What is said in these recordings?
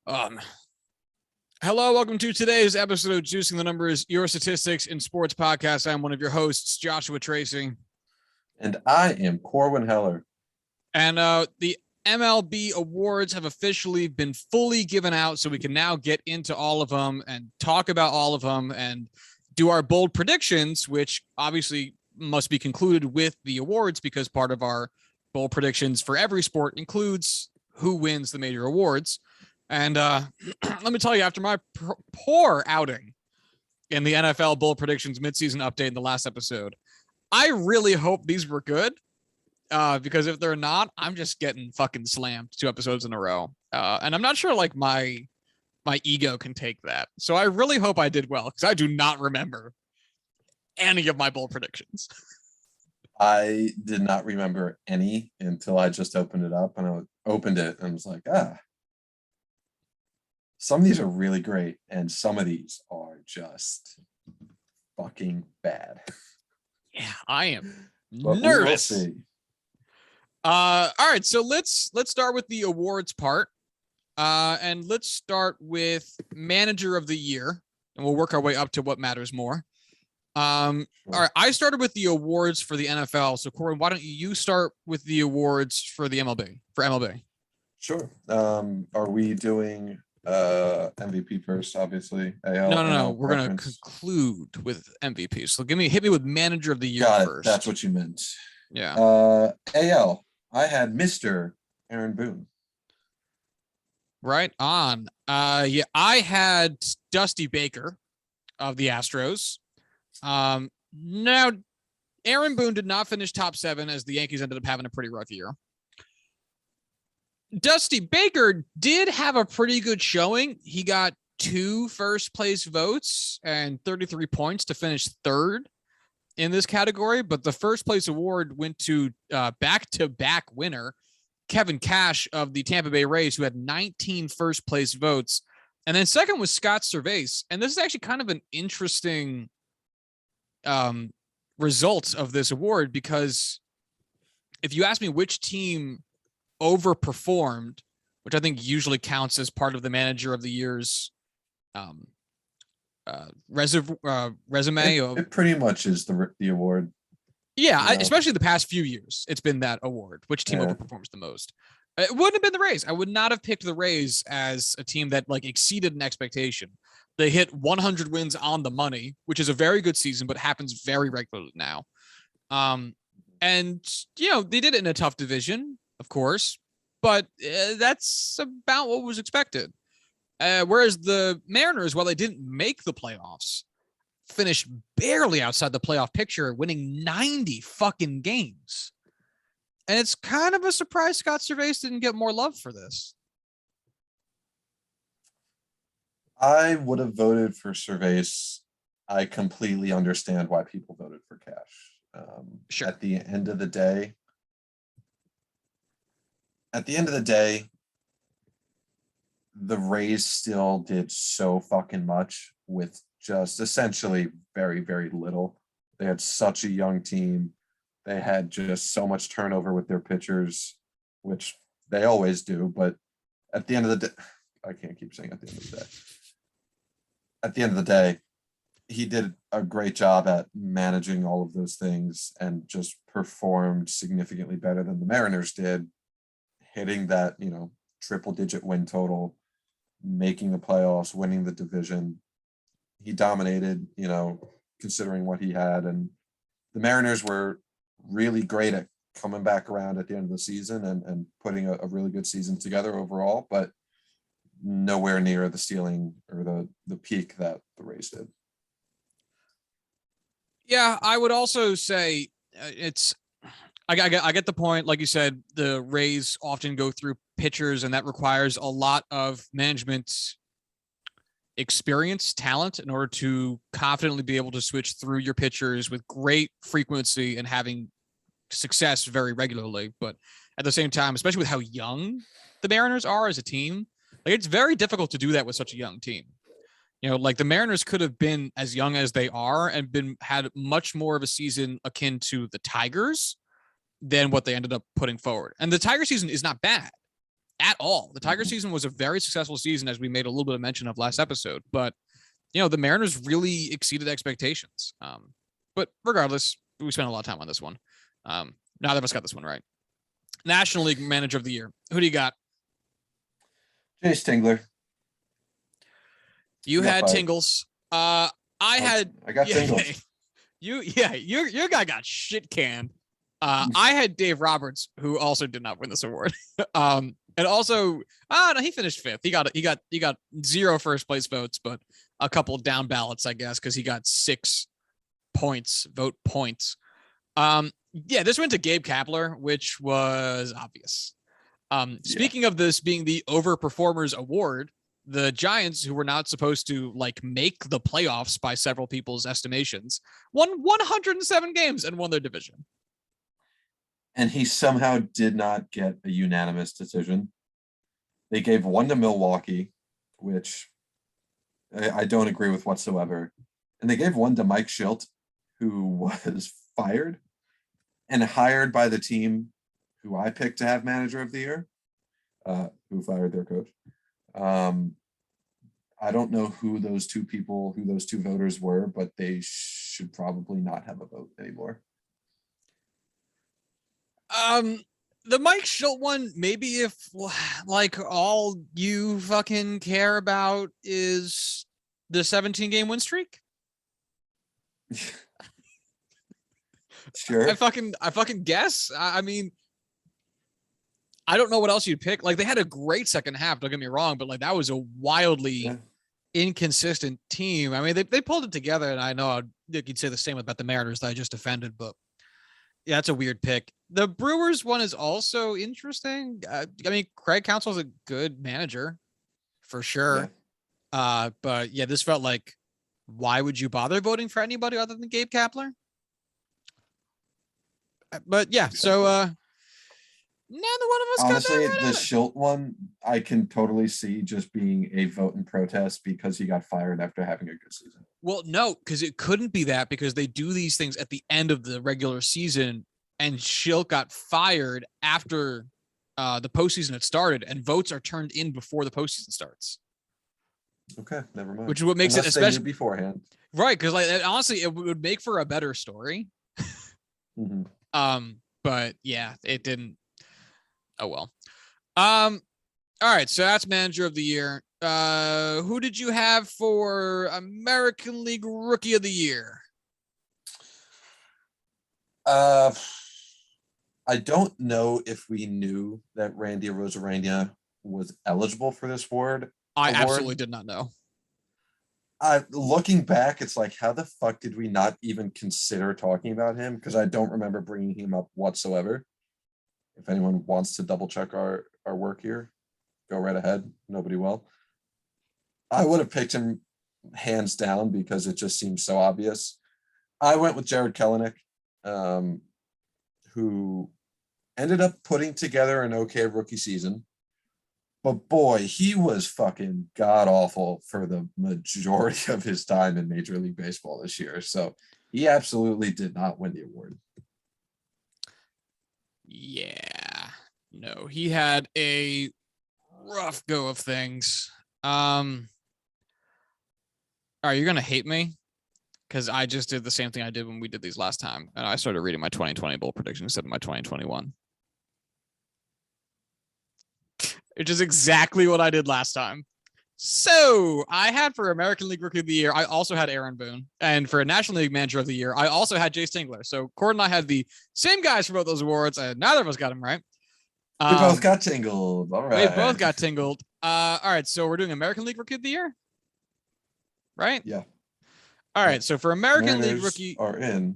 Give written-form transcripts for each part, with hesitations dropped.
Um, Hello, welcome to today's episode of Juicing the Numbers, your statistics in sports podcast. I'm one of your hosts, Joshua Tracy. And I am Corwin Heller. And the MLB awards have officially been fully given out, so we can now get into all of them and talk about all of them and do our bold predictions, which obviously must be concluded with the awards because part of our bold predictions for every sport includes who wins the major awards. And let me tell you, after my poor outing in the NFL Bold Predictions midseason update in the last episode, I really hope these were good because if they're not, I'm just getting fucking slammed 2 episodes in a row. And I'm not sure like my ego can take that. So I really hope I did well because I do not remember any of my bold predictions. I did not remember any until I just opened it up, and I opened it and was like, some of these are really great, and some of these are just fucking bad. Yeah, I am nervous. All right, so let's start with the awards part. And let's start with manager of the year, and we'll work our way up to what matters more. All right, I started with the awards for the NFL. So Corwin, why don't you start with the awards for the MLB? Sure. Are we doing MVP first, obviously? No. We're going to conclude with MVP. So hit me with manager of the year first. That's what you meant. Yeah. AL, I had Mr. Aaron Boone. Right on. Yeah, I had Dusty Baker of the Astros. Now, Aaron Boone did not finish top 7 as the Yankees ended up having a pretty rough year. Dusty Baker did have a pretty good showing. He got 2 first place votes and 33 points to finish 3rd in this category. But the first place award went to back-to-back winner, Kevin Cash of the Tampa Bay Rays, who had 19 first place votes. And then second was Scott Servais. And this is actually kind of an interesting result of this award, because if you ask me which team overperformed, which I think usually counts as part of the manager of the year's resume. It pretty much is the award. Yeah, especially the past few years, it's been that award. Which team overperforms the most? It wouldn't have been the Rays. I would not have picked the Rays as a team that like exceeded an expectation. They hit 100 wins on the money, which is a very good season, but happens very regularly now. And they did it in a tough division, of course, but that's about what was expected. Whereas the Mariners, while they didn't make the playoffs, finished barely outside the playoff picture, winning 90 fucking games. And it's kind of a surprise Scott Servais didn't get more love for this. I would have voted for Servais. I completely understand why people voted for Cash. Sure. At the end of the day, the Rays still did so fucking much with just essentially very, very little. They had such a young team. They had just so much turnover with their pitchers, which they always do. But at the end of the day, I can't keep saying at the end of the day. At the end of the day, he did a great job at managing all of those things and just performed significantly better than the Mariners did, hitting that, triple-digit win total, making the playoffs, winning the division. He dominated, considering what he had. And the Mariners were really great at coming back around at the end of the season and putting a really good season together overall, but nowhere near the ceiling or the peak that the Rays did. Yeah, I would also say I get the point. Like you said, the Rays often go through pitchers, and that requires a lot of management experience, talent, in order to confidently be able to switch through your pitchers with great frequency and having success very regularly. But at the same time, especially with how young the Mariners are as a team, like it's very difficult to do that with such a young team. Like the Mariners could have been as young as they are and had much more of a season akin to the Tigers than what they ended up putting forward. And the Tiger season is not bad. at all. The Tiger Mhm. season was a very successful season, as we made a little bit of mention of last episode. But the Mariners really exceeded expectations. But regardless, we spent a lot of time on this one. Neither of us got this one right. National League Manager of the Year. Who do you got? Jace Tingler. You He got had fired. Tingles. I got Tingles. Your guy got shit canned. I had Dave Roberts, who also did not win this award. And also, no, he finished fifth. He got 0 first place votes, but a couple down ballots, I guess, because he got 6 vote points. This went to Gabe Kapler, which was obvious. Speaking of this being the Overperformers Award, the Giants, who were not supposed to make the playoffs by several people's estimations, won 107 games and won their division. And he somehow did not get a unanimous decision. They gave 1 to Milwaukee, which I don't agree with whatsoever. And they gave 1 to Mike Schilt, who was fired and hired by the team who I picked to have manager of the year, who fired their coach. I don't know who those two voters were, but they should probably not have a vote anymore. The Mike Schilt one, maybe if all you fucking care about is the 17-game win streak. Sure. I fucking guess. I mean, I don't know what else you'd pick. They had a great second half, don't get me wrong, but that was a wildly inconsistent team. I mean, they pulled it together, and I know you'd say the same about the Mariners that I just defended, but yeah, that's a weird pick. The Brewers one is also interesting. I mean, Craig Counsell's a good manager for sure. Yeah. But yeah, this felt like, why would you bother voting for anybody other than Gabe Kapler? But yeah, so neither one of us honestly got that right. The Schilt one, I can totally see just being a vote in protest because he got fired after having a good season. Well, no, because it couldn't be that, because they do these things at the end of the regular season, and Schilt got fired after the postseason had started, and votes are turned in before the postseason starts. Okay, never mind. Which is what makes Unless it especially beforehand, right? Because honestly, it would make for a better story. Mm-hmm. But yeah, it didn't. Oh well. All right, so that's manager of the year. Who did you have for American League Rookie of the Year? I don't know if we knew that Randy Arozarena was eligible for this award. I absolutely did not know. Looking back, it's how the fuck did we not even consider talking about him? Because I don't remember bringing him up whatsoever. If anyone wants to double check our work here, go right ahead. Nobody will. I would have picked him hands down because it just seems so obvious. I went with Jared Kelenic, who ended up putting together an okay rookie season. But boy, he was fucking god awful for the majority of his time in Major League Baseball this year. So he absolutely did not win the award. Yeah, no, he had a rough go of things. All right, you're gonna hate me because I just did the same thing I did when we did these last time, and I started reading my 2020 bold prediction instead of my 2021. Which is exactly what I did last time. So I had for American League Rookie of the Year, I also had Aaron Boone. And for National League Manager of the Year, I also had Jace Tingler. So Cord and I had the same guys for both those awards, and neither of us got them right. We both got tingled. All right. We both got tingled. All right, so we're doing American League Rookie of the Year? Right? Yeah. All right, so for American Mariners League Rookie... are in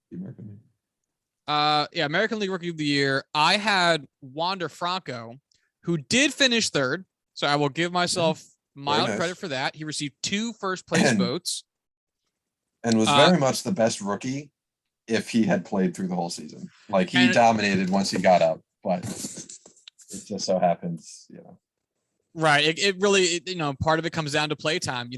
the American League. American League Rookie of the Year, I had Wander Franco, who did finish third. So I will give myself mild credit for that. He received 2 first place votes. And was very much the best rookie if he had played through the whole season. He dominated once he got up, but it just so happens, Right. It really, part of it comes down to playtime.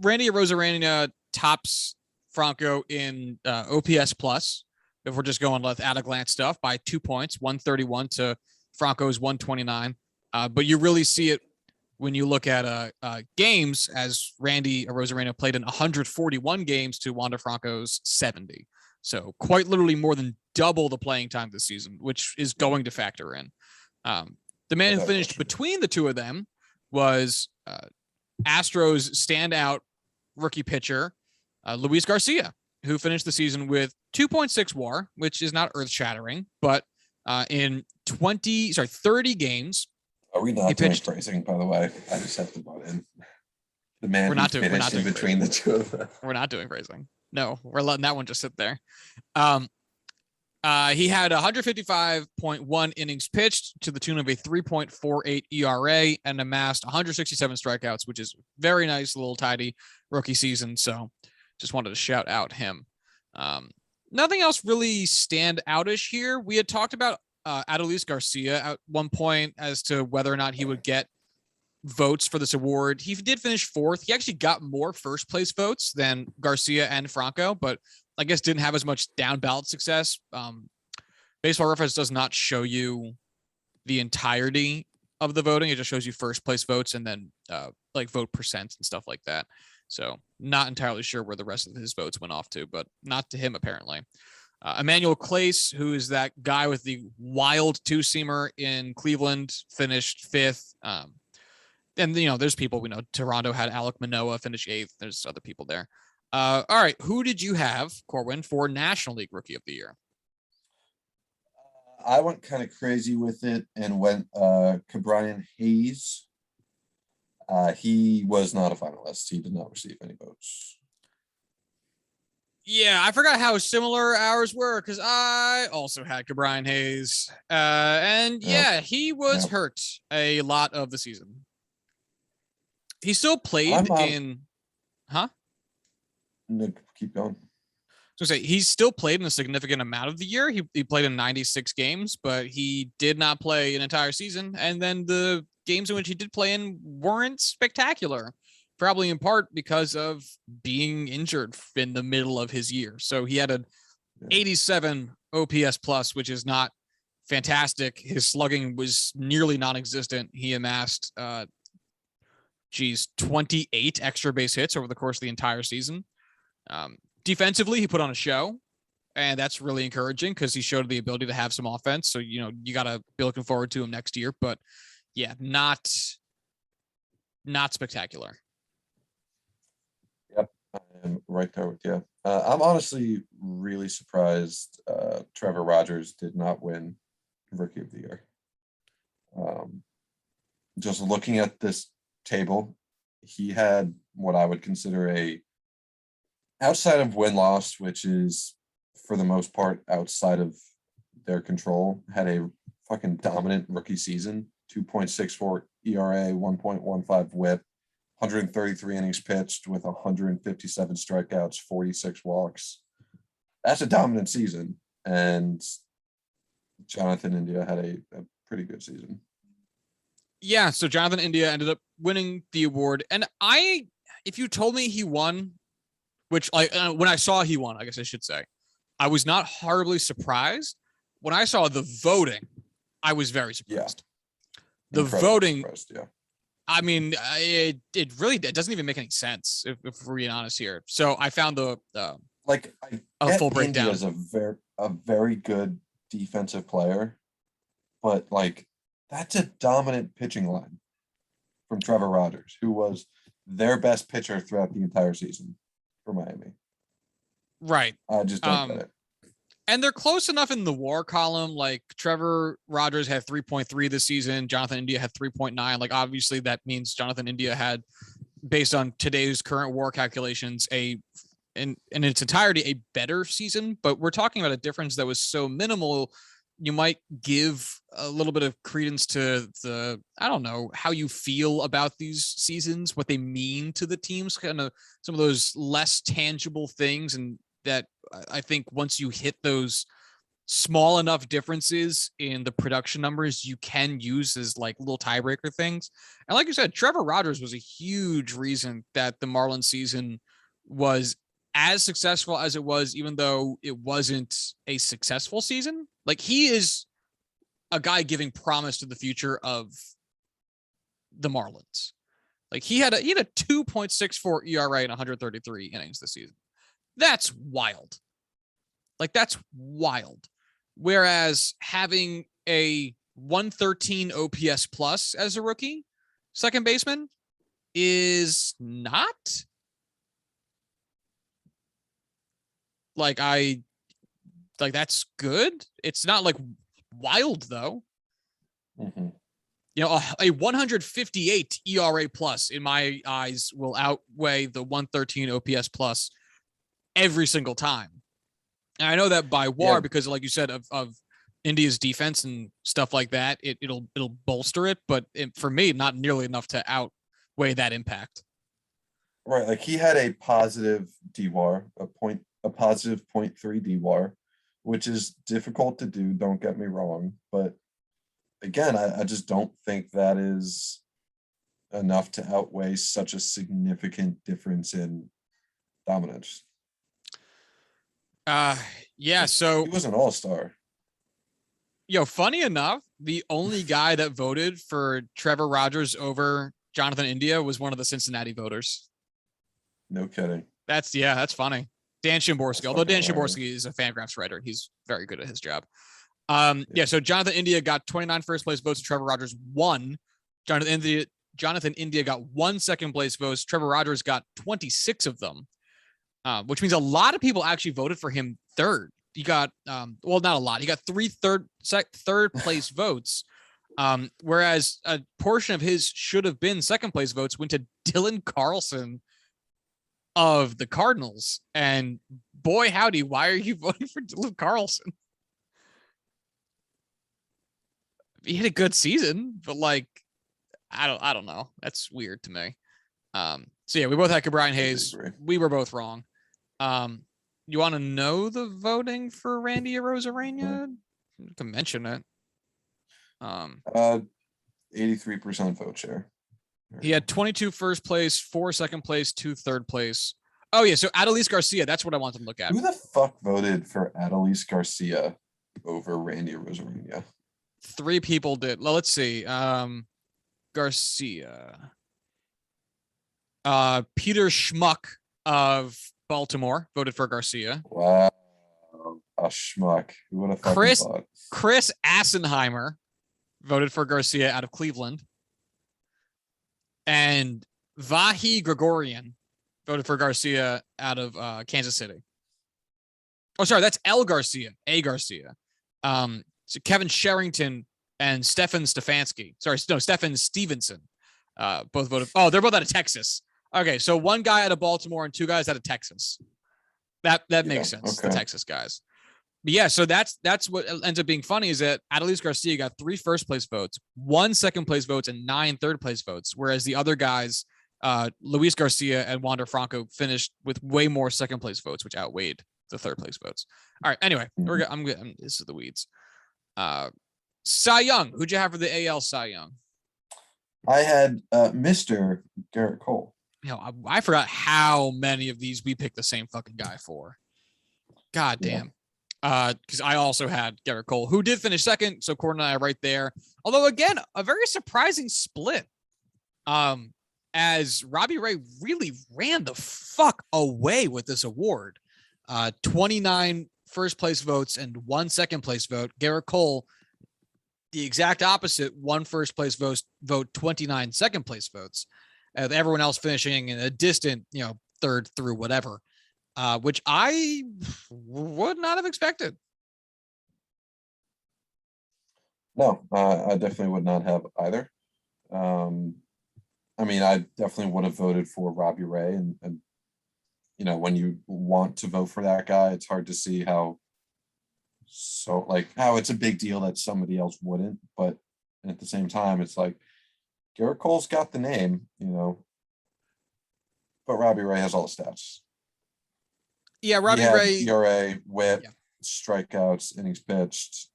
Randy Arozarena tops Franco in OPS plus, if we're just going with at a glance stuff, by 2 points, 131 to Franco's 129. But you really see it when you look at games, as Randy Arozarena played in 141 games to Wander Franco's 70. So quite literally more than double the playing time this season, which is going to factor in. The man who finished between the two of them was Astros standout rookie pitcher, Luis Garcia, who finished the season with 2.6 WAR, which is not earth-shattering, but in 30 games. Are we not doing phrasing, by the way? I just have to butt in. The man we're not doing between phrasing. The two of them. We're not doing phrasing. No, we're letting that one just sit there. He had 155.1 innings pitched to the tune of a 3.48 ERA and amassed 167 strikeouts, which is very nice, little tidy rookie season. So just wanted to shout out him. Nothing else really stand outish here. We had talked about Adolis Garcia at one point as to whether or not he would get votes for this award. He did finish fourth. He actually got more first place votes than Garcia and Franco, but I guess didn't have as much down ballot success. Baseball Reference does not show you the entirety of the voting. It just shows you first place votes and then like vote percent and stuff like that. So not entirely sure where the rest of his votes went off to, but not to him apparently. Emmanuel Clace, who is that guy with the wild two-seamer in Cleveland, finished fifth. And, you know, there's people we know. Toronto had Alek Manoah finish eighth. There's other people there. All right. Who did you have, Corwin, for National League Rookie of the Year? I went kind of crazy with it and went Brian Hayes. He was not a finalist. He did not receive any votes. Yeah, I forgot how similar ours were because I also had Brian Hayes. And yeah, he was hurt a lot of the season. He still played in... Huh? No, keep going. So say he's still played in a significant amount of the year. He played in 96 games, but he did not play an entire season. And then the games in which he did play in weren't spectacular, probably in part because of being injured in the middle of his year. So he had an 87 OPS plus, which is not fantastic. His slugging was nearly non-existent. He amassed 28 extra base hits over the course of the entire season. Defensively, he put on a show, and that's really encouraging because he showed the ability to have some offense. So, you know, you got to be looking forward to him next year. But yeah, not spectacular. Yep, I am right there with you. I'm honestly really surprised Trevor Rogers did not win Rookie of the Year. Just looking at this table, he had what I would consider outside of win-loss, which is for the most part outside of their control, had a fucking dominant rookie season. 2.64 ERA, 1.15 WHIP, 133 innings pitched with 157 strikeouts, 46 walks. That's a dominant season. And Jonathan India had a pretty good season. Yeah, so Jonathan India ended up winning the award. And if you told me he won, which when I saw he won, I guess I should say, I was not horribly surprised. When I saw the voting, I was very surprised. Yeah. The voting, yeah. I mean, it really doesn't even make any sense if we're being honest here. So I found a full breakdown. India is a very good defensive player, but like that's a dominant pitching line from Trevor Rogers, who was their best pitcher throughout the entire season for Miami. Right. I just don't get it. And they're close enough in the WAR column. Like Trevor Rogers had 3.3 this season. Jonathan India had 3.9. Like obviously that means Jonathan India had, based on today's current WAR calculations, in its entirety, a better season. But we're talking about a difference that was so minimal. You might give a little bit of credence to I don't know, how you feel about these seasons, what they mean to the teams, kind of some of those less tangible things. And that I think once you hit those small enough differences in the production numbers, you can use as like little tiebreaker things. And like you said, Trevor Rogers was a huge reason that the Marlins season was as successful as it was, even though it wasn't a successful season. Like he is a guy giving promise to the future of the Marlins. Like he had a 2.64 ERA in 133 innings this season. That's wild. Like that's wild. Whereas having a 113 OPS plus as a rookie second baseman is not. Like that's good. It's not like wild though. Mm-hmm. You know, a 158 ERA plus in my eyes will outweigh the 113 OPS plus every single time. And I know that by WAR because, like you said, of India's defense and stuff like that, it'll bolster it. But for me, not nearly enough to outweigh that impact. Right, like he had a positive DWAR, a positive 0.3 DWAR, which is difficult to do. Don't get me wrong, but again, I just don't think that is enough to outweigh such a significant difference in dominance. Yeah. So he was an all-star. Funny enough, the only guy that voted for Trevor Rogers over Jonathan India was one of the Cincinnati voters. No kidding. That's funny. Dan Szymborski, although Dan hilarious. Szymborski is a Fangraphs writer, he's very good at his job. So Jonathan India got 29 first place votes. Trevor Rogers won. Jonathan India got 1 second place votes. Trevor Rogers got 26 of them, which means a lot of people actually voted for him third. He got, not a lot. He got 3 third place votes, whereas a portion of his should have been second place votes went to Dylan Carlson of the Cardinals. And boy, howdy, why are you voting for Dylan Carlson? He had a good season, but like, I don't know. That's weird to me. So yeah, we both had Brian Hayes. We were both wrong. You want to know the voting for Randy Arozarena? You can mention it. 83% vote share. He had 22 first place, 4 second place, 2 third place. Oh yeah, so Adolis Garcia. That's what I wanted to look at. Who the fuck voted for Adolis Garcia over Randy Arozarena? 3 people did. Well, let's see. Garcia. Peter Schmuck of Baltimore voted for Garcia. Wow. A schmuck. Who would have fucking thought? Chris Assenheimer voted for Garcia out of Cleveland. And Vahi Gregorian voted for Garcia out of Kansas City. Oh, sorry, that's El Garcia, A Garcia. So Kevin Sherrington and Stefan Stefanski. Stefan Stevenson. Both voted. Oh, they're both out of Texas. Okay, so 1 guy out of Baltimore and 2 guys out of Texas. That makes sense. Okay. The Texas guys. But yeah, so that's what ends up being funny is that Adolis Garcia got 3 first place votes, 1 second place votes, and 9 third place votes, whereas the other guys, Luis Garcia and Wander Franco, finished with way more second place votes, which outweighed the third place votes. All right. Anyway, I'm good. This is the weeds. Cy Young. Who'd you have for the AL Cy Young? I had Mr. Garrett Cole. I forgot how many of these we picked the same fucking guy for. God damn. Because I also had Garrett Cole, who did finish second. So Corwin and I are right there. Although, again, a very surprising split. As Robbie Ray really ran the fuck away with this award. 29 first place votes and 1 second place vote. Garrett Cole, the exact opposite, 1 first place vote, 29 second place votes. Everyone else finishing in a distant, third through whatever. Which I would not have expected. No, I definitely would not have either. I definitely would have voted for Robbie Ray, and when you want to vote for that guy, it's hard to see how it's a big deal that somebody else wouldn't. But at the same time, it's like Garrett Cole's got the name, but Robbie Ray has all the stats. Yeah, Robbie Ray. ERA, WHIP, strikeouts, innings pitched,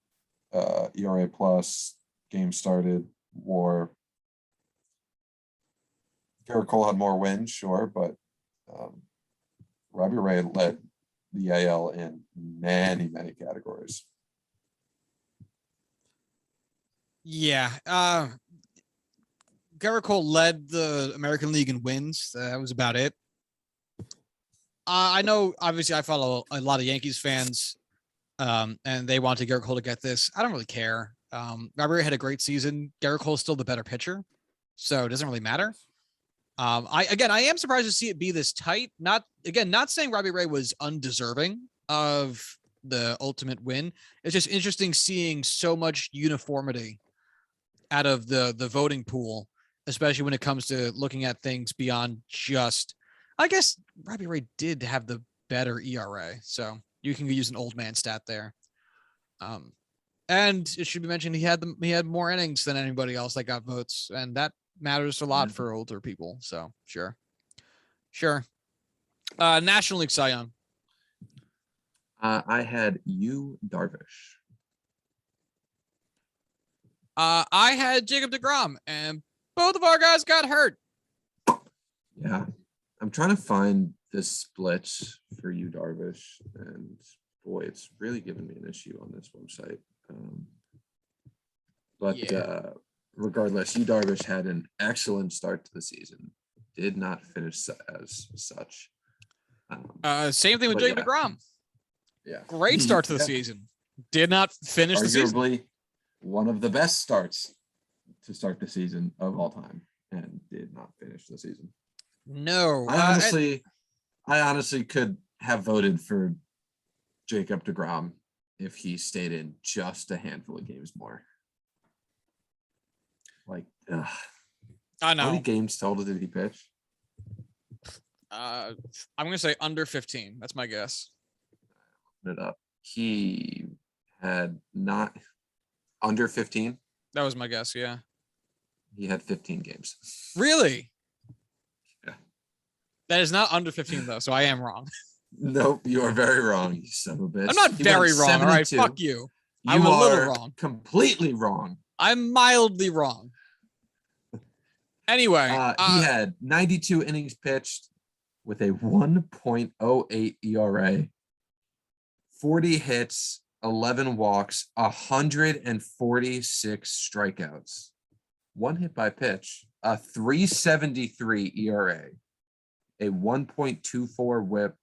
ERA plus, game started, WAR. Garrett Cole had more wins, sure, but Robbie Ray led the AL in many, many categories. Yeah. Garrett Cole led the American League in wins. That was about it. I know, obviously, I follow a lot of Yankees fans, and they wanted Garrett Cole to get this. I don't really care. Robbie Ray had a great season. Garrett Cole's still the better pitcher, so it doesn't really matter. I am surprised to see it be this tight. Not saying Robbie Ray was undeserving of the ultimate win. It's just interesting seeing so much uniformity out of the voting pool, especially when it comes to looking at things beyond just. I guess Robbie Ray did have the better ERA, so you can use an old man stat there. And it should be mentioned he had more innings than anybody else that got votes, and that matters a lot for older people. So sure. National League Cy Young. I had Darvish. I had Jacob deGrom, and both of our guys got hurt. Yeah, I'm trying to find the splits for Darvish, and boy, it's really given me an issue on this website. Regardless, Darvish had an excellent start to the season. Did not finish as such. Same thing with Jacob deGrom. Yeah, great start to the season. Did not finish the season. Arguably one of the best starts to start the season of all time, and did not finish the season. No, I honestly could have voted for Jacob deGrom if he stayed in just a handful of games more. Like, I know. How many games total did he pitch? I'm gonna say under 15. That's my guess. It up. He had not under 15. That was my guess. Yeah. He had 15 games. Really? Yeah. That is not under 15 though, so I am wrong. Nope, you are very wrong, you son of a bitch. I'm not very wrong. 72. All right, fuck you. I'm a little wrong. Completely wrong. I'm mildly wrong. Anyway, he had 92 innings pitched with a 1.08 ERA, 40 hits, 11 walks, 146 strikeouts, 1 hit by pitch, a 3.73 ERA, a 1.24 WHIP,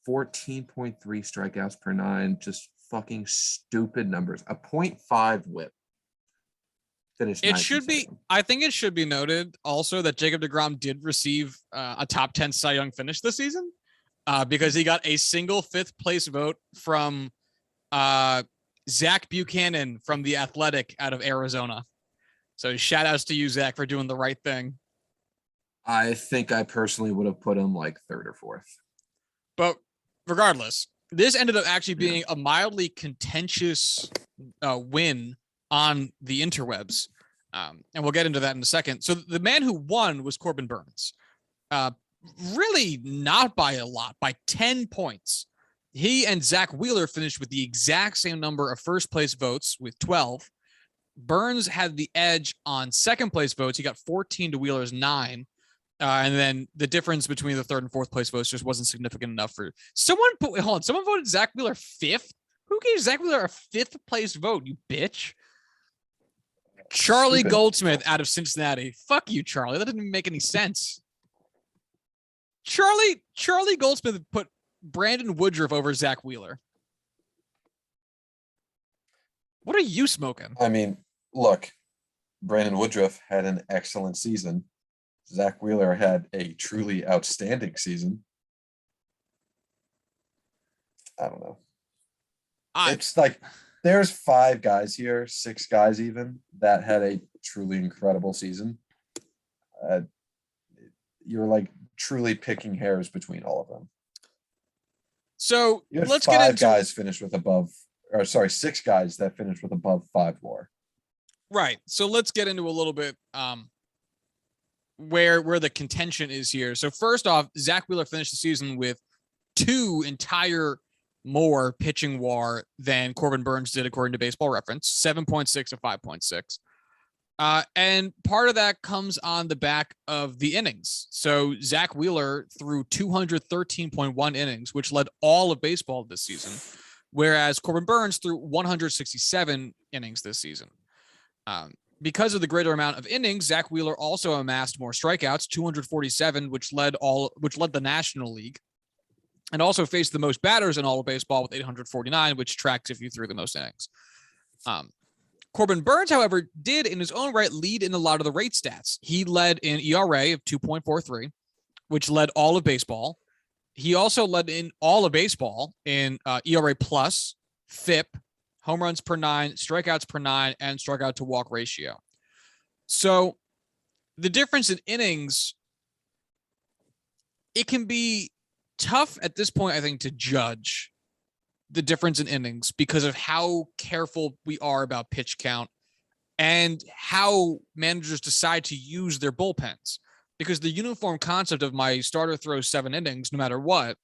14.3 strikeouts per 9, just fucking stupid numbers. A 0.5 WHIP. It should be. I think it should be noted also that Jacob deGrom did receive a top 10 Cy Young finish this season because he got a single 5th place vote from Zach Buchanan from The Athletic out of Arizona. So shout outs to you, Zach, for doing the right thing. I think I personally would have put him like 3rd or 4th. But regardless, this ended up actually being a mildly contentious win on the interwebs. And we'll get into that in a second. So the man who won was Corbin Burns. Really not by a lot, by 10 points. He and Zach Wheeler finished with the exact same number of first place votes with 12. Burns had the edge on second place votes. He got 14 to Wheeler's 9. And then the difference between the 3rd and 4th place votes just wasn't significant enough for someone. Someone voted Zach Wheeler 5th. Who gave Zach Wheeler a 5th place vote? You bitch. Charlie Stupid. Goldsmith out of Cincinnati. Fuck you, Charlie. That didn't make any sense. Charlie Goldsmith put Brandon Woodruff over Zach Wheeler. What are you smoking? I mean, look, Brandon Woodruff had an excellent season. Zach Wheeler had a truly outstanding season. I don't know. It's like there's 5 guys here, 6 guys even, that had a truly incredible season. You're like truly picking hairs between all of them. So let's get into 5 guys finished with above, or sorry, 6 guys that finished with above 5 WAR. Right. So let's get into a little bit where the contention is here. So first off, Zach Wheeler finished the season with 2 entire more pitching WAR than Corbin Burns did, according to Baseball Reference, 7.6 to 5.6. And part of that comes on the back of the innings. So Zach Wheeler threw 213.1 innings, which led all of baseball this season, whereas Corbin Burns threw 167 innings this season. Because of the greater amount of innings, Zach Wheeler also amassed more strikeouts, 247, which led the National League, and also faced the most batters in all of baseball with 849, which tracks if you threw the most innings. Corbin Burnes, however, did in his own right lead in a lot of the rate stats. He led in ERA of 2.43, which led all of baseball. He also led in all of baseball in ERA plus, FIP, home runs per 9, strikeouts per 9, and strikeout to walk ratio. So the difference in innings, it can be tough at this point, I think, to judge the difference in innings because of how careful we are about pitch count and how managers decide to use their bullpens. Because the uniform concept of my starter throws 7 innings, no matter what,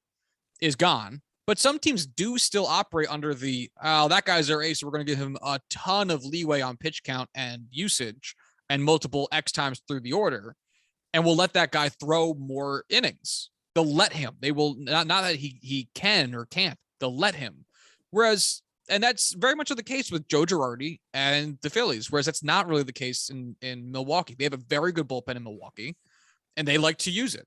is gone. But some teams do still operate under the, that guy's their ace, so we're going to give him a ton of leeway on pitch count and usage and multiple X times through the order. And we'll let that guy throw more innings. They'll let him. They will, not that he can or can't. They'll let him. Whereas, and that's very much the case with Joe Girardi and the Phillies, whereas that's not really the case in Milwaukee. They have a very good bullpen in Milwaukee, and they like to use it.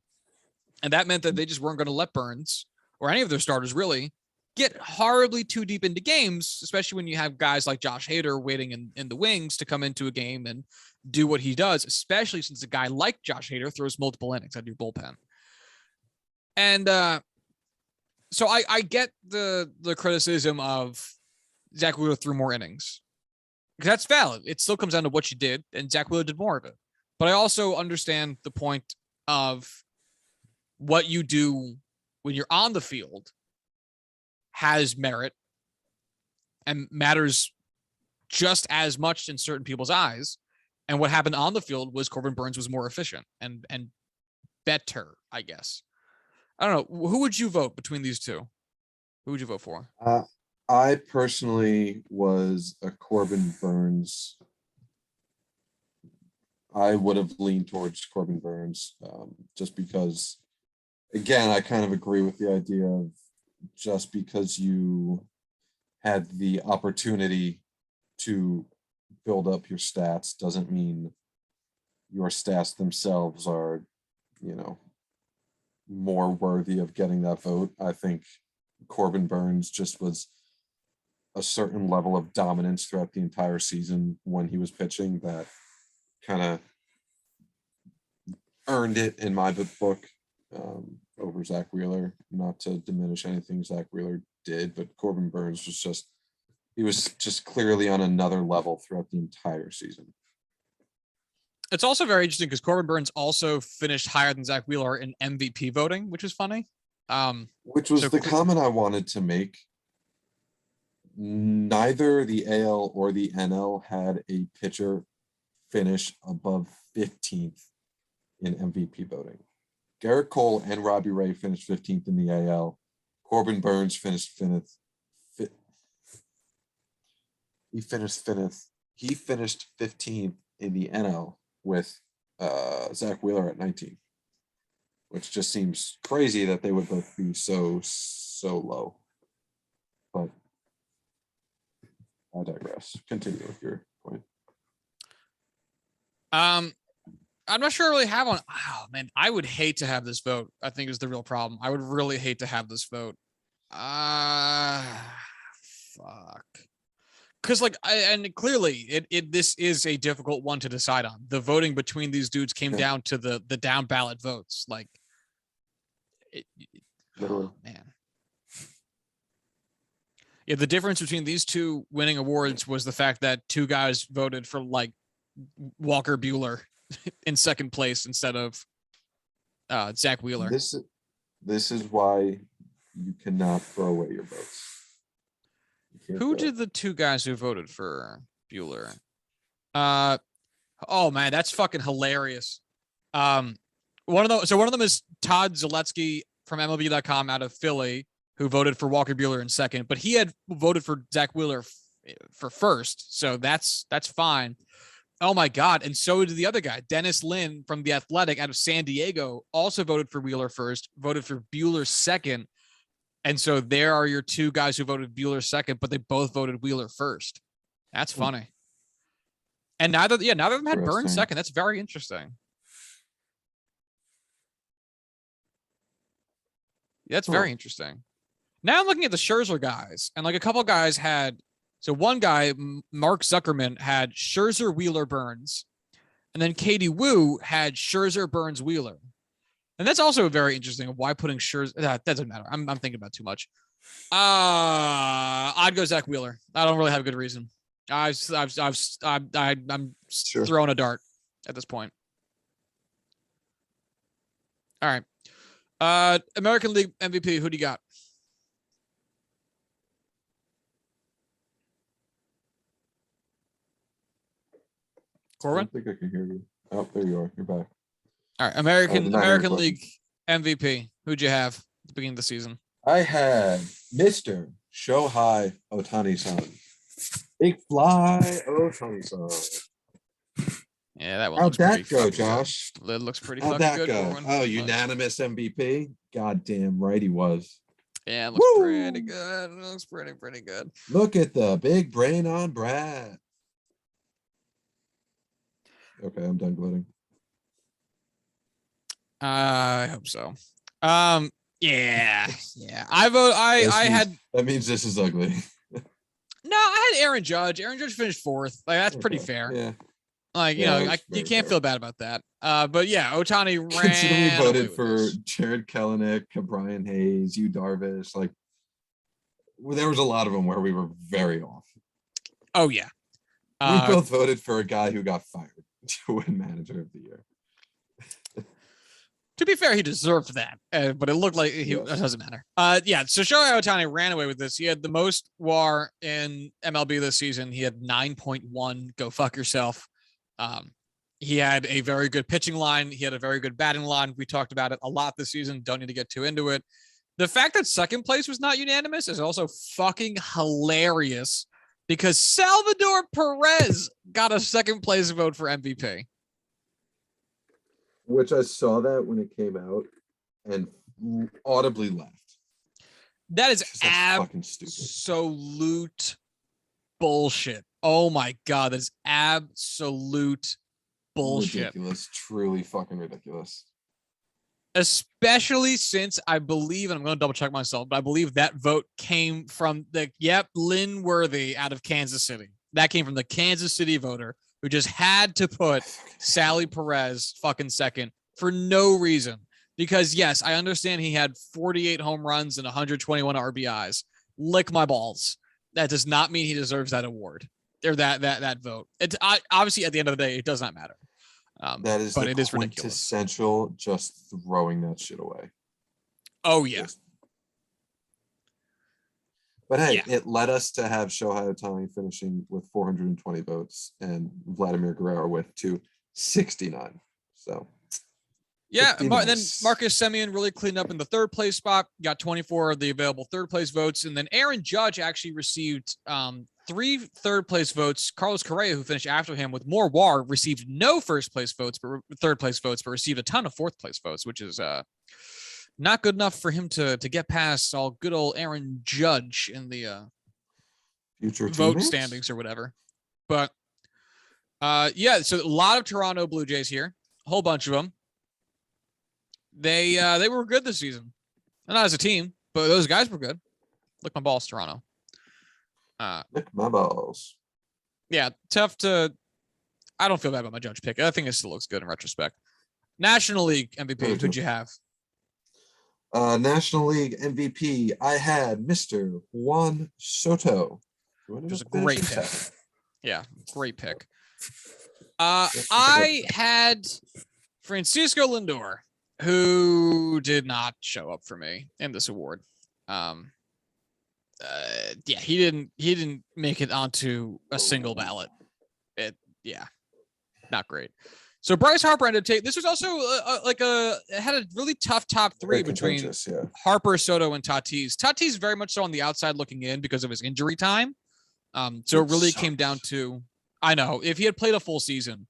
And that meant that they just weren't going to let Burnes or any of their starters really get horribly too deep into games, especially when you have guys like Josh Hader waiting in the wings to come into a game and do what he does, especially since a guy like Josh Hader throws multiple innings out of your bullpen. And so I get the criticism of Zach Wheeler threw more innings, because that's valid. It still comes down to what you did, and Zach Wheeler did more of it. But I also understand the point of what you do when you're on the field has merit and matters just as much in certain people's eyes. And what happened on the field was Corbin Burnes was more efficient and better, I guess. I don't know. Who would you vote between these two? Who would you vote for? I personally was a Corbin Burnes. I would have leaned towards Corbin Burnes just because, again, I kind of agree with the idea of just because you had the opportunity to build up your stats doesn't mean your stats themselves are, more worthy of getting that vote. I think Corbin Burnes just was a certain level of dominance throughout the entire season when he was pitching that kind of earned it in my book over Zach Wheeler. Not to diminish anything Zach Wheeler did, but Corbin Burnes was just clearly on another level throughout the entire season. It's also very interesting because Corbin Burnes also finished higher than Zach Wheeler in MVP voting, which is funny. Which was the comment I wanted to make. Neither the AL or the NL had a pitcher finish above 15th in MVP voting. Garrett Cole and Robbie Ray finished 15th in the AL. Corbin Burnes finished 5th. He finished 15th in the NL with Zach Wheeler at 19, which just seems crazy that they would both be so low. But I digress. Continue with your point. I'm not sure I really have one. Oh man, I would hate to have this vote. I think is the real problem. I would really hate to have this vote. Fuck. Because and clearly this is a difficult one to decide on. The voting between these dudes came down to the down ballot votes. Oh, man. Yeah, the difference between these two winning awards was the fact that two guys voted for Walker Buehler in second place instead of Zach Wheeler. This is why you cannot throw away your votes. Who did the two guys who voted for Buehler? Oh man, that's fucking hilarious. One of them is Todd Zaletsky from MLB.com out of Philly, who voted for Walker Buehler in second, but he had voted for Zach Wheeler for first, so that's fine. Oh my God. And so did the other guy, Dennis Lin from The Athletic out of San Diego, also voted for Wheeler first, voted for Buehler second. And so there are your two guys who voted Buehler second, but they both voted Wheeler first. That's funny. And neither of them had Burns Interesting. second. That's very interesting. That's very interesting. Now I'm looking at the Scherzer guys, and like a couple guys had. So one guy, Mark Zuckerman, had Scherzer, Wheeler, Burns, and then Katie Woo had Scherzer, Burns, Wheeler. And that's also very interesting. Why putting Scherzer? That doesn't matter. I'm thinking about too much. I'd go Zach Wheeler. I don't really have a good reason. I'm Sure. throwing a dart at this point. All right. American League MVP. Who do you got? Corwin? I think I can hear you. Oh, there you are. You're back. All right. American question. League MVP. Who'd you have at the beginning of the season? I had Mr. Shohei Ohtani-san. Big fly Ohtani-san. Yeah, that one. How'd looks that pretty go, fucking Josh? Good. It looks pretty How'd fucking that good. go? Corwin. Oh, unanimous MVP? Goddamn right he was. Yeah, it looks Woo! pretty good. It looks pretty good. Look at the big brain on Brad. Okay, I'm done gloating. I hope so. Yeah. I vote. I had. That means this is ugly. No, I had Aaron Judge. Aaron Judge finished fourth. Like that's pretty Okay, fair. Yeah. Like you Yeah, know, that's you very can't fair. feel bad about that. But yeah, Ohtani Considering we ran. away voted with for this. Jared Kelenic, Brian Hayes, you Darvish, like there was a lot of them where we were very off. Oh yeah. We both voted for a guy who got fired to win Manager of the Year. To be fair, he deserved that, but it looked like it doesn't matter. Yeah, so Shohei Ohtani ran away with this. He had the most WAR in MLB this season. He had 9.1. Go fuck yourself. He had a very good pitching line. He had a very good batting line. We talked about it a lot this season. Don't need to get too into it. The fact that second place was not unanimous is also fucking hilarious because Salvador Perez got a second place vote for MVP. Which I saw that when it came out and audibly laughed. That is That's fucking stupid. absolute bullshit. Oh my God. That is absolute bullshit. Ridiculous. Truly fucking ridiculous. Especially since I believe, and I'm going to double check myself, but I believe that vote came from Lynn Worthy out of Kansas City. That came from the Kansas City voter who just had to put Sally Perez fucking second for no reason. Because yes, I understand he had 48 home runs and 121 RBIs. Lick my balls. That does not mean he deserves that award or that vote. It's obviously at the end of the day, it does not matter. That is, but the it is ridiculous. Quintessential just throwing that shit away. Oh yeah. But hey, Yeah. it led us to have Shohei Ohtani finishing with 420 votes and Vladimir Guerrero with 269. So yeah, pretty and then nice. Marcus Semien really cleaned up in the third place spot, got 24 of the available third place votes, and then Aaron Judge actually received 3 third place votes. Carlos Correa, who finished after him with more WAR, received no first place votes, but third place votes, but received a ton of fourth place votes, which is not good enough for him to get past all good old Aaron Judge in the future vote teammates? standings or whatever. But yeah, so a lot of Toronto Blue Jays here, a whole bunch of them. They were good this season, not as a team, but those guys were good. Lick my balls, Toronto. Lick my balls. Yeah, tough to. I don't feel bad about my Judge pick. I think it still looks good in retrospect. National League MVP. Who'd you have? National League MVP. I had Mr. Juan Soto. Which was a great pick. Yeah, great pick. I had Francisco Lindor, who did not show up for me in this award. Yeah, he didn't make it onto a single ballot. Not great. So Bryce Harper ended up taking. This was also it had a really tough top 3 between Harper, Soto, and Tatis. Tatis very much so on the outside looking in because of his injury time. So it really came down to, I know if he had played a full season,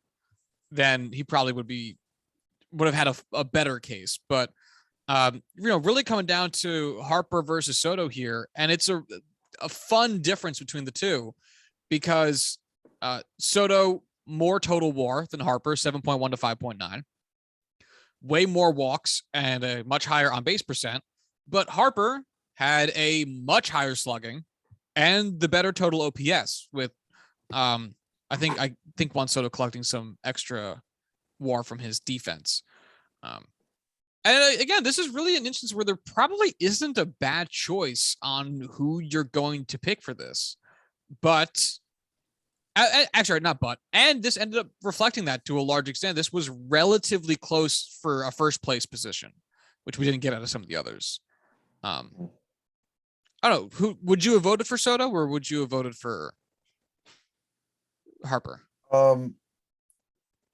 then he probably would have had a better case. But really coming down to Harper versus Soto here, and it's a fun difference between the two because Soto more total WAR than Harper, 7.1 to 5.9. Way more walks and a much higher on base percent. But Harper had a much higher slugging and the better total OPS with I think Juan Soto collecting some extra WAR from his defense. And again, this is really an instance where there probably isn't a bad choice on who you're going to pick for this. But actually, not but. And this ended up reflecting that to a large extent. This was relatively close for a first place position, which we didn't get out of some of the others. I don't know. Who would you have voted for Soto or would you have voted for Harper?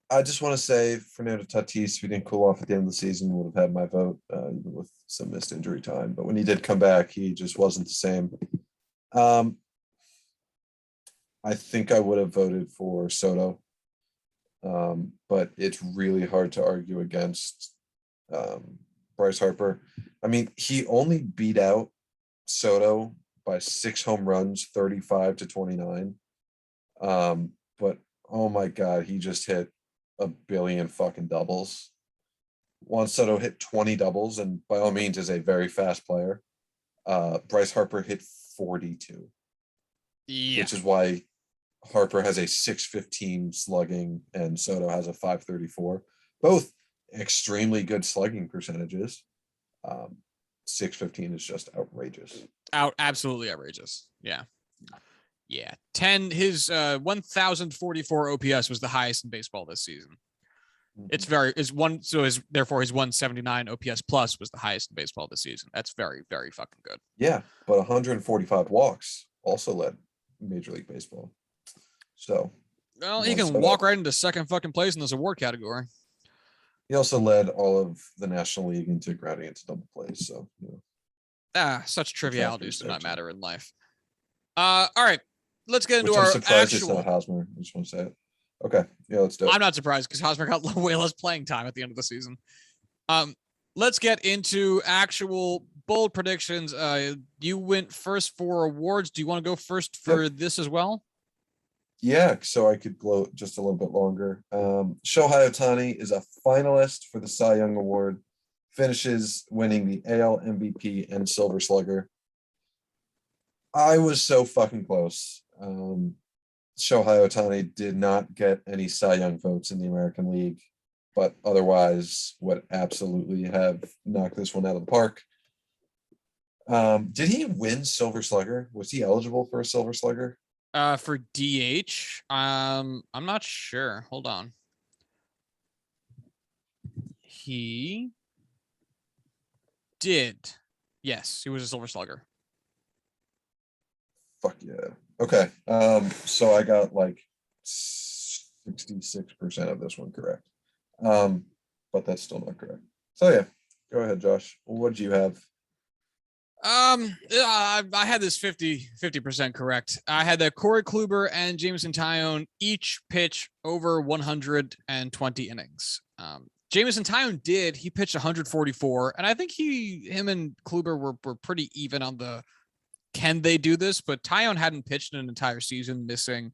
I just want to say Fernando Tatis, if he didn't cool off at the end of the season, would have had my vote, even with some missed injury time. But when he did come back, he just wasn't the same. I think I would have voted for Soto, but it's really hard to argue against Bryce Harper. I mean, he only beat out Soto by 6 home runs, 35 to 29. But oh my God, he just hit a billion fucking doubles. Juan Soto hit 20 doubles and by all means is a very fast player. Bryce Harper hit 42. Yeah. Which is why Harper has a 615 slugging and Soto has a 534. Both extremely good slugging percentages. 615 is just outrageous. Absolutely outrageous. Yeah. Yeah. 10, his 1044 OPS was the highest in baseball this season. Mm-hmm. Therefore his 179 OPS plus was the highest in baseball this season. That's very, very fucking good. Yeah, but 145 walks also led Major League Baseball. So, well, he can walk right into second fucking place in this award category. He also led all of the National League into grounding into double plays. So, such trivialities do not matter in life. All right, let's get into our surprised actual. It's not Hosmer. I just want to say it. Okay, yeah, let's do it. I'm not surprised because Hosmer got way less playing time at the end of the season. Let's get into actual bold predictions. You went first for awards. Do you want to go first for this as well? Yeah, so I could gloat just a little bit longer. Shohei Ohtani is a finalist for the Cy Young Award, finishes winning the AL MVP and Silver Slugger. I was so fucking close. Shohei Ohtani did not get any Cy Young votes in the American League, but otherwise would absolutely have knocked this one out of the park. Did he win Silver Slugger? Was he eligible for a Silver Slugger? For DH, I'm not sure. Hold on. He did. Yes, he was a Silver Slugger. Fuck yeah. Okay. So I got like 66% of this one correct. But that's still not correct. So yeah, go ahead, Josh. What did you have? I had this 50% correct. I had that Corey Kluber and Jameson Taillon each pitch over 120 innings. Jameson Taillon he pitched 144, and I think him and Kluber were pretty even on the can they do this, but Taillon hadn't pitched in an entire season, missing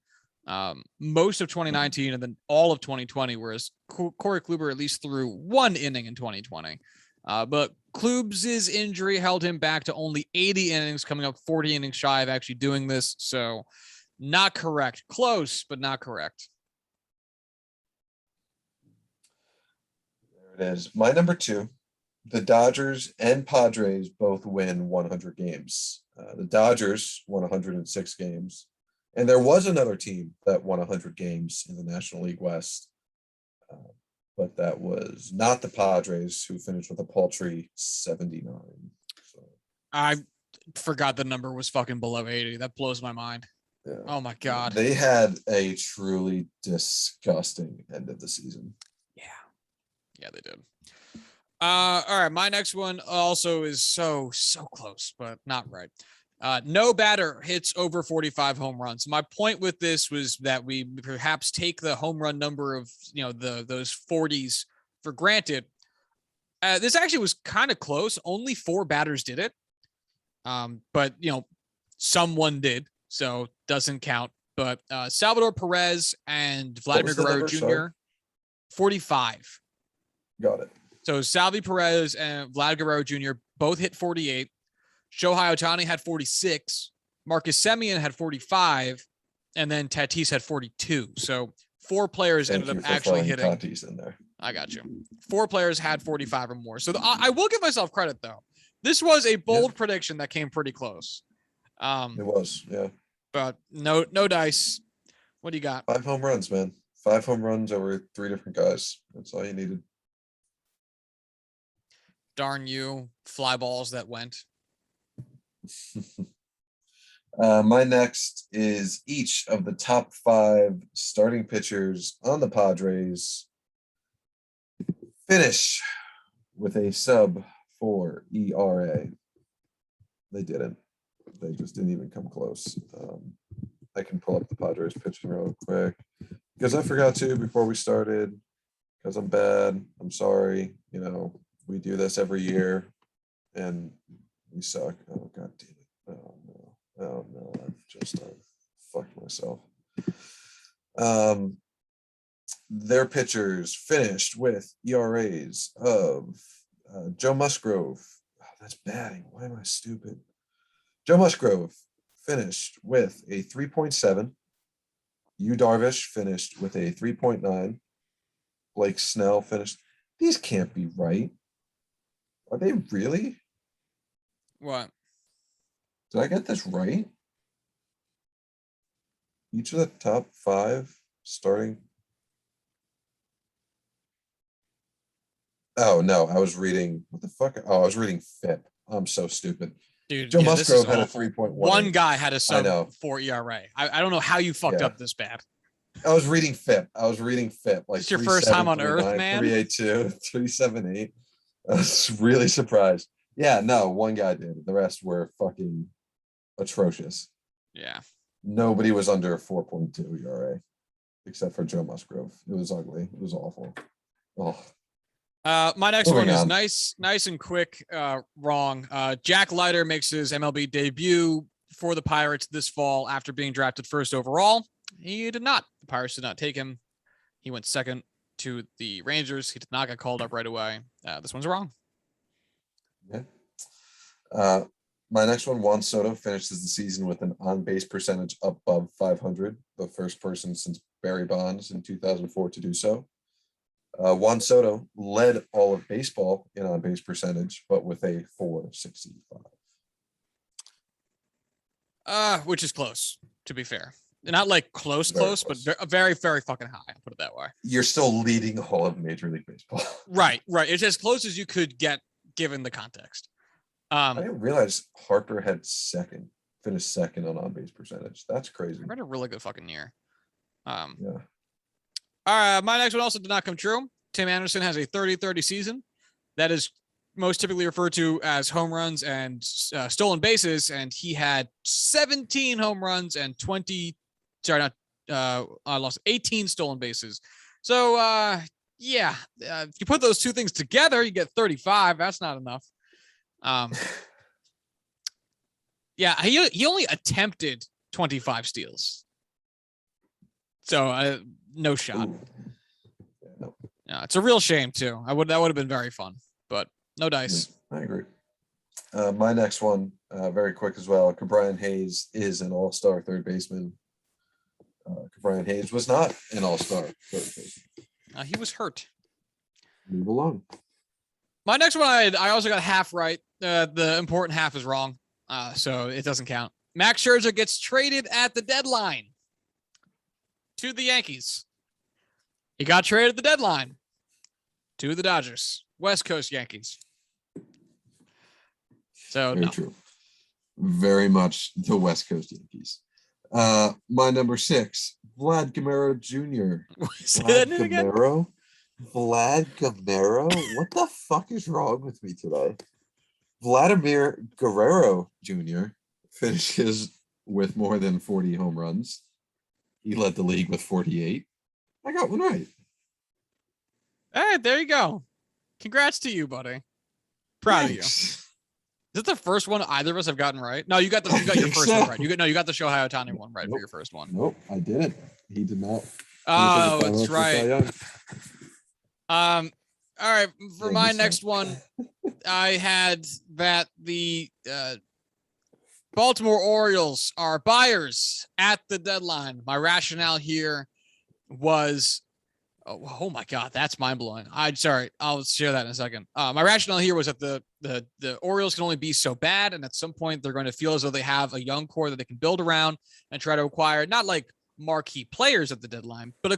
most of 2019 and then all of 2020, whereas Corey Kluber at least threw 1 inning in 2020. But Klub's injury held him back to only 80 innings, coming up 40 innings shy of actually doing this. So not correct. Close, but not correct. There it is. My number 2, the Dodgers and Padres both win 100 games. The Dodgers won 106 games. And there was another team that won 100 games in the National League West. But that was not the Padres, who finished with a paltry 79. So I forgot the number was fucking below 80. That blows my mind. Yeah. Oh my God. They had a truly disgusting end of the season. Yeah, they did. All right. My next one also is so close, but not right. No batter hits over 45 home runs. My point with this was that we perhaps take the home run number of, those 40s for granted. This actually was kind of close. Only 4 batters did it. But someone did, so doesn't count but Salvador Perez and Vladimir was the Guerrero number? Jr. Sorry. 45. Got it. So Salvi Perez and Vlad Guerrero Jr. both hit 48. Shohei Ohtani had 46. Marcus Semien had 45. And then Tatis had 42. So 4 players Thank ended you up for actually throwing hitting. Tatis in there. I got you. 4 players had 45 or more. So I will give myself credit, though. This was a bold prediction that came pretty close. It was, yeah. But no dice. What do you got? 5 home runs, man. 5 home runs over 3 different guys. That's all you needed. Darn you, fly balls that went. My next is each of the top 5 starting pitchers on the Padres finish with a sub-4 ERA. They didn't. They just didn't even come close. I can pull up the Padres pitching real quick because I forgot to before we started because I'm bad. I'm sorry. You know, we do this every year and we suck. Oh, God damn it. Oh, no. Oh no, I've just fucked myself. Their pitchers finished with ERAs of Joe Musgrove. Oh, that's batting. Why am I stupid? Joe Musgrove finished with a 3.7. Yu Darvish finished with a 3.9. Blake Snell finished. These can't be right. Are they really? What? Did I get this right? Each of the top 5 starting. Oh, no, I was reading. What the fuck? Oh, I was reading FIP. I'm so stupid. Dude, Joe yeah, Musgrove had a awful. 3.1. One guy had a sub know. 4 ERA. I don't know how you fucked up this bad. I was reading FIP. Like, it's your first time on Earth, man. 382, 378. I was really surprised. Yeah, no, one guy did. The rest were fucking atrocious. Yeah. Nobody was under a 4.2 ERA except for Joe Musgrove. It was ugly. It was awful. Oh. My next one is nice and quick. Wrong. Jack Leiter makes his MLB debut for the Pirates this fall after being drafted 1st overall. He did not. The Pirates did not take him. He went 2nd to the Rangers. He did not get called up right away. This one's wrong. Yeah. My next one, Juan Soto finishes the season with an on-base percentage above 500, the first person since Barry Bonds in 2004 to do so. Juan Soto led all of baseball in on-base percentage, but with a 465. Which is close, to be fair. Not like close, but very, very fucking high. I'll put it that way. You're still leading all of Major League Baseball. Right. It's as close as you could get given the context. I didn't realize Harper had finished second on-base percentage. That's crazy. I read a really good fucking year. Yeah. All right, my next one also did not come true. Tim Anderson has a 30-30 season. That is most typically referred to as home runs and stolen bases, and he had 17 home runs and 18 stolen bases. So, if you put those 2 things together, you get 35. That's not enough. He only attempted 25 steals. So, no shot. Yeah, it's a real shame too. That would have been very fun, but no dice. I agree. My next one, very quick as well. Brian Hayes is an all-star third baseman. Brian Hayes was not an all-star third baseman. He was hurt. Move along. My next one, I also got half right. The important half is wrong, so it doesn't count. Max Scherzer gets traded at the deadline to the Yankees. He got traded at the deadline to the Dodgers, West Coast Yankees. So very true. Very much the West Coast Yankees. My number 6, Vlad Guerrero Jr. Say that name again? Vlad Guerrero? What the fuck is wrong with me today? Vladimir Guerrero Jr. finishes with more than 40 home runs. He led the league with 48. I got one right. All right, there you go. Congrats to you, buddy. Proud of you. Is it the first one either of us have gotten right? No, you got your first one right. You got the Shohei Ohtani one right for your first one. Nope, I didn't. He did not. Oh, that's right. All right. For my next one, I had that the Baltimore Orioles are buyers at the deadline. My rationale here was, oh my God, that's mind blowing. Sorry, I'll share that in a second. My rationale here was that the Orioles can only be so bad, and at some point they're going to feel as though they have a young core that they can build around and try to acquire not like marquee players at the deadline, but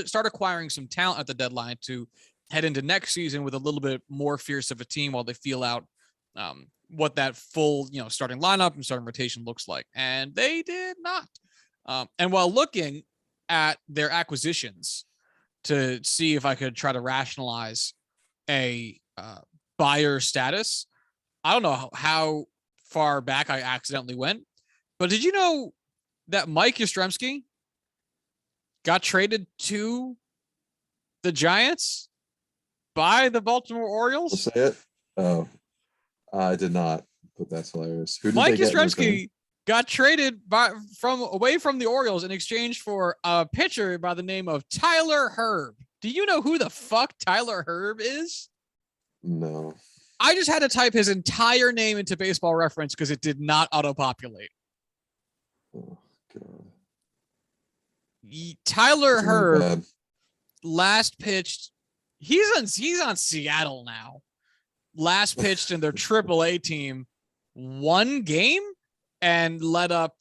start acquiring some talent at the deadline to head into next season with a little bit more fierce of a team while they feel out what that full starting lineup and starting rotation looks like. And they did not. And while looking at their acquisitions to see if I could try to rationalize a buyer status, I don't know how far back I accidentally went, but did you know that Mike Yastrzemski got traded to the Giants by the Baltimore Orioles? I'll say it. Oh, I did not, but that's hilarious. Who did Mike they get Yastrzemski got traded away from the Orioles in exchange for a pitcher by the name of Tyler Herb. Do you know who the fuck Tyler Herb is? No. I just had to type his entire name into Baseball Reference because it did not auto-populate. Oh, God. Tyler Herb last pitched. He's on Seattle now. Last pitched in their AAA team, one game and let up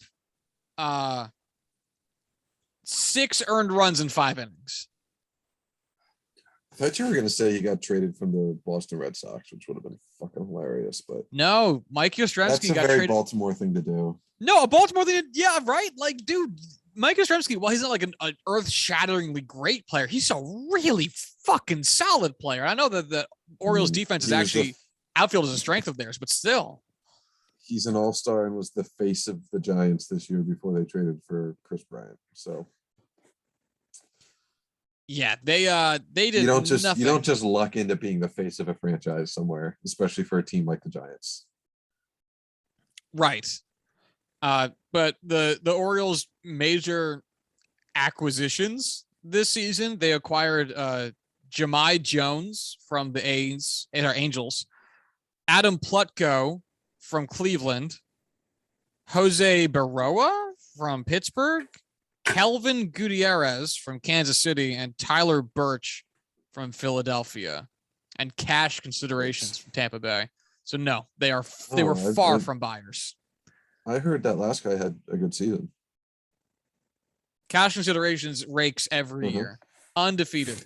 6 earned runs in 5 innings. I thought you were going to say he got traded from the Boston Red Sox, which would have been fucking hilarious. But no, Mike Yastrzemski got traded. Baltimore thing to do. No, a Baltimore thing. Yeah, right. Like, dude, Mike Yastrzemski, while he's not like an earth-shatteringly great player, he's a really fucking solid player. I know that the Orioles defense is actually outfield is a strength of theirs, but still. He's an all-star and was the face of the Giants this year before they traded for Chris Bryant. So yeah, they did. You don't just luck into being the face of a franchise somewhere, especially for a team like the Giants. Right. But the Orioles' major acquisitions this season, they acquired Jahmai Jones from the Angels, Adam Plutko from Cleveland, Jose Baroa from Pittsburgh, Kelvin Gutierrez from Kansas City, and Tyler Birch from Philadelphia, and cash considerations from Tampa Bay. So no, they were far from buyers. I heard that last guy had a good season. Cash considerations rakes every year. Undefeated.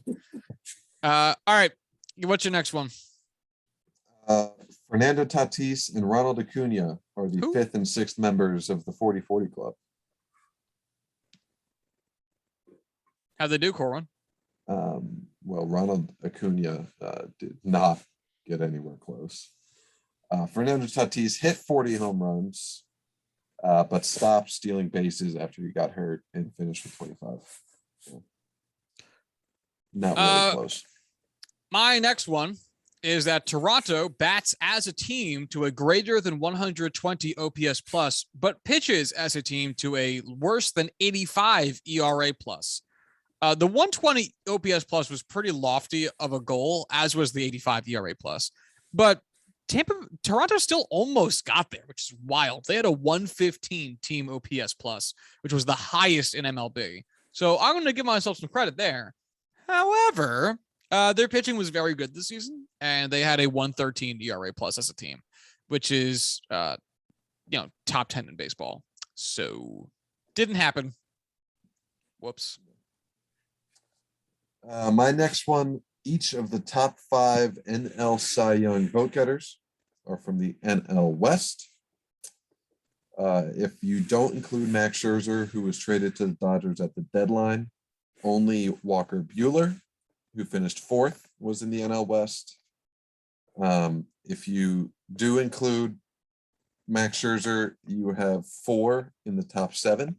All right. What's your next one? Fernando Tatis and Ronald Acuna are the 5th and 6th members of the 40-40 club. How'd they do, Corwin? Well, Ronald Acuna did not get anywhere close. Fernando Tatis hit 40 home runs, but stopped stealing bases after he got hurt and finished with 25. So, not really close. My next one is that Toronto bats as a team to a greater than 120 OPS plus, but pitches as a team to a worse than 85 ERA plus. The 120 OPS plus was pretty lofty of a goal, as was the 85 ERA plus. But Toronto still almost got there, which is wild. They had a 115 team OPS plus, which was the highest in MLB. So I'm going to give myself some credit there. However, their pitching was very good this season, and they had a 113 ERA plus as a team, which is, top 10 in baseball. So didn't happen. Whoops. My next one, each of the top 5 NL Cy Young vote getters are from the NL West. If you don't include Max Scherzer, who was traded to the Dodgers at the deadline, only Walker Buehler, who finished 4th, was in the NL West. If you do include Max Scherzer, you have 4 in the top 7,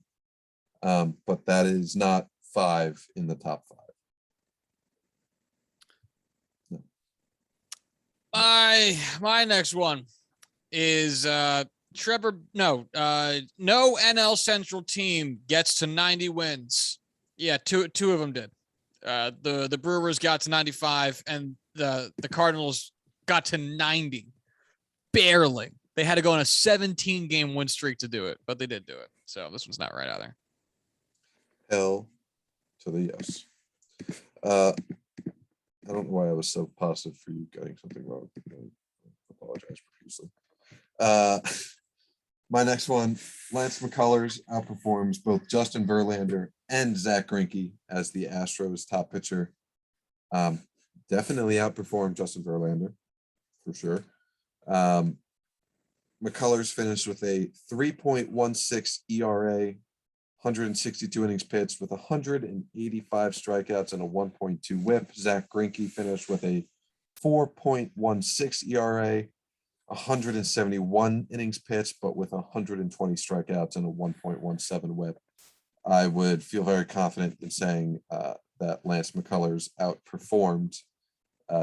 but that is not 5 in the top 5. My next one is Trevor. No NL Central team gets to 90 wins. Yeah, two of them did. The Brewers got to 95, and the Cardinals got to 90. Barely. They had to go on a 17-game win streak to do it, but they did do it. So this one's not right either. Hell to the yes. I don't know why I was so positive for you getting something wrong. I apologize profusely. My next one, Lance McCullers outperforms both Justin Verlander and Zach Greinke as the Astros top pitcher. Definitely outperformed Justin Verlander for sure. McCullers finished with a 3.16 ERA, 162 innings pitched with 185 strikeouts and a 1.2 whip. Zach Greinke finished with a 4.16 ERA, 171 innings pitched, but with 120 strikeouts and a 1.17 whip. I would feel very confident in saying that Lance McCullers outperformed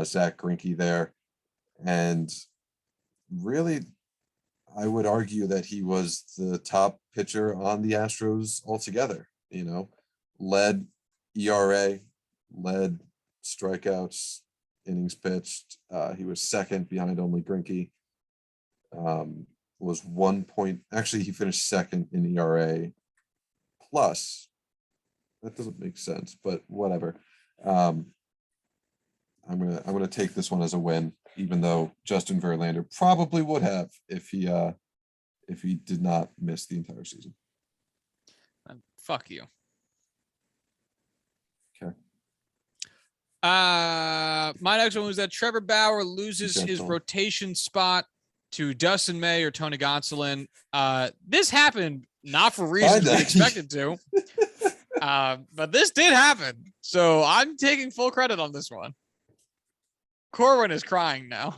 Zach Greinke there. And really, I would argue that he was the top pitcher on the Astros altogether. Led ERA, led strikeouts, innings pitched. He was second behind only Greinke. Was 1 point. Actually, he finished second in ERA plus. That doesn't make sense, but whatever. I'm gonna take this one as a win, even though Justin Verlander probably would have if he did not miss the entire season. Fuck you. Okay. My next one was that Trevor Bauer loses his rotation spot to Dustin May or Tony Gonsolin. This happened not for reasons we expected to, but this did happen. So I'm taking full credit on this one. Corwin is crying now.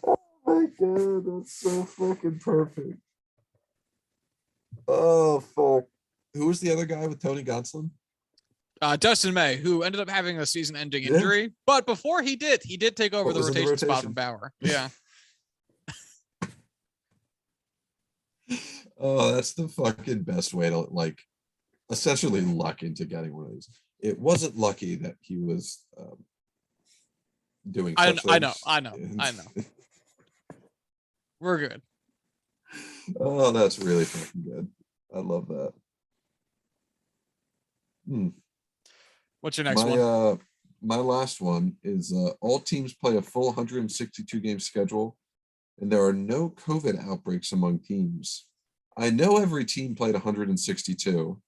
Oh my god, that's so fucking perfect. Oh fuck. Who was the other guy with Tony Gonsolin? Dustin May, who ended up having a season-ending injury, but before he did take over the rotation spot from Bauer. Yeah. Oh, that's the fucking best way to essentially luck into getting one of these. It wasn't lucky that he was doing. I know. We're good. Oh, that's really fucking good. I love that. What's your next one? My last one is all teams play a full 162 game schedule, and there are no COVID outbreaks among teams. I know every team played 162.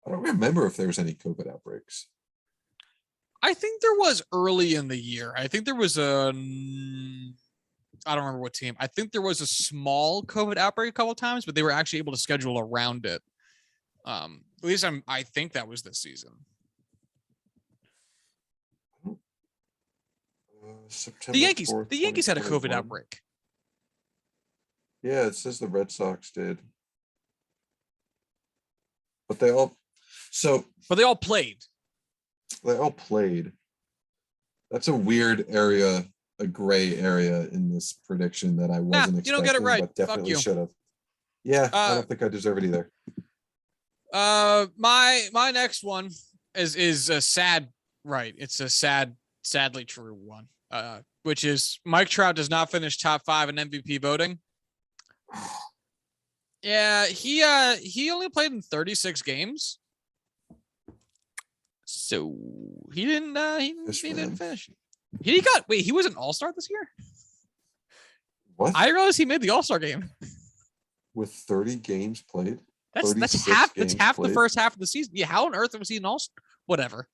I don't remember if there was any COVID outbreaks. I think there was early in the year. I think there was I don't remember what team. I think there was a small COVID outbreak a couple of times, but they were actually able to schedule around it. At least I think that was this season. September the Yankees 4th, the Yankees had a COVID 2021. outbreak. Yeah, it says the Red Sox did. But they all played. They all played. That's a weird area, a gray area in this prediction that I wasn't expecting. You don't get it right. But definitely Fuck you. should have. Yeah, I don't think I deserve it either. My next one is a sad, right? It's a sadly true one. Which is Mike Trout does not finish top 5 in MVP voting. Yeah, he only played in 36 games. So he didn't finish. He was an all-star this year? What? I realized he made the all-star game. With 30 games played? That's half the first half of the season. Yeah, how on earth was he an all-star? Whatever.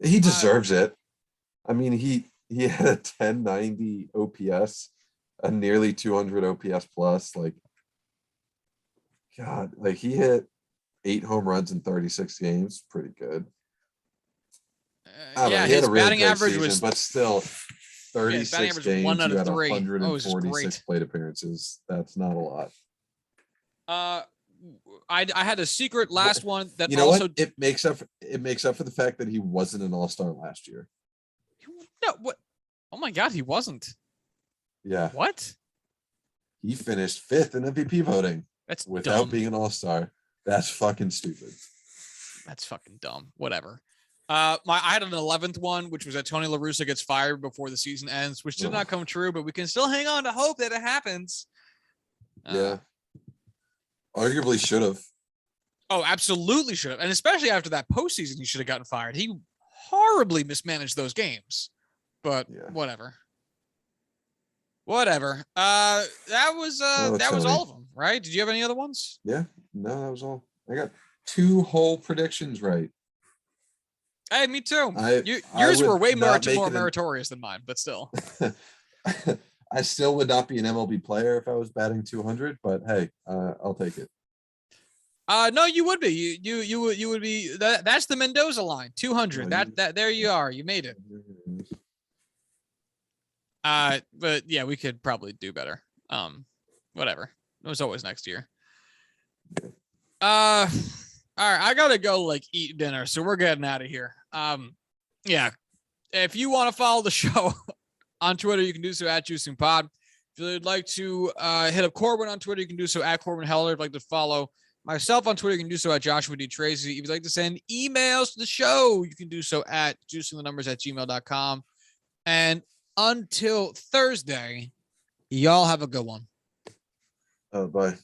He deserves it. I mean, he had a 1090 OPS, a nearly 200 OPS plus. God, he hit 8 home runs in 36 games. Pretty good. Yeah, he had his a really batting great average season, was, but still, 36 games, 1 out you of had 3. 146 plate appearances. That's not a lot. I had a secret last one that you know also what? It makes up for the fact that he wasn't an all-star last year. No, what? Oh my God, he wasn't. Yeah. What? he finished 5th in MVP voting That's without dumb. being an all-star. That's fucking stupid. That's fucking dumb. Whatever. I had an 11th one, which was that Tony La Russa gets fired before the season ends, which did not come true, but we can still hang on to hope that it happens. Yeah. Arguably should have. Oh, absolutely should have. And especially after that postseason, he should have gotten fired. He horribly mismanaged those games. But whatever. Whatever. That was all of them, right? Did you have any other ones? Yeah. No, that was all. I got 2 whole predictions right. Hey, me too. Yours were way more meritorious than mine, but still. I still would not be an MLB player if I was batting 200, but hey, I'll take it. No, you would be. You would be. That's the Mendoza line, 200. That there you are. You made it. But yeah, we could probably do better. Whatever. It was always next year. All right, I gotta go eat dinner, so we're getting out of here. Yeah. If you want to follow the show on Twitter, you can do so at JuicingPod. If you'd like to hit up Corwin on Twitter, you can do so at Corwin Heller. If you'd like to follow myself on Twitter, you can do so at Joshua D. Tracy. If you'd like to send emails to the show, you can do so at juicingthenumbers@gmail.com. And until Thursday, y'all have a good one. Bye.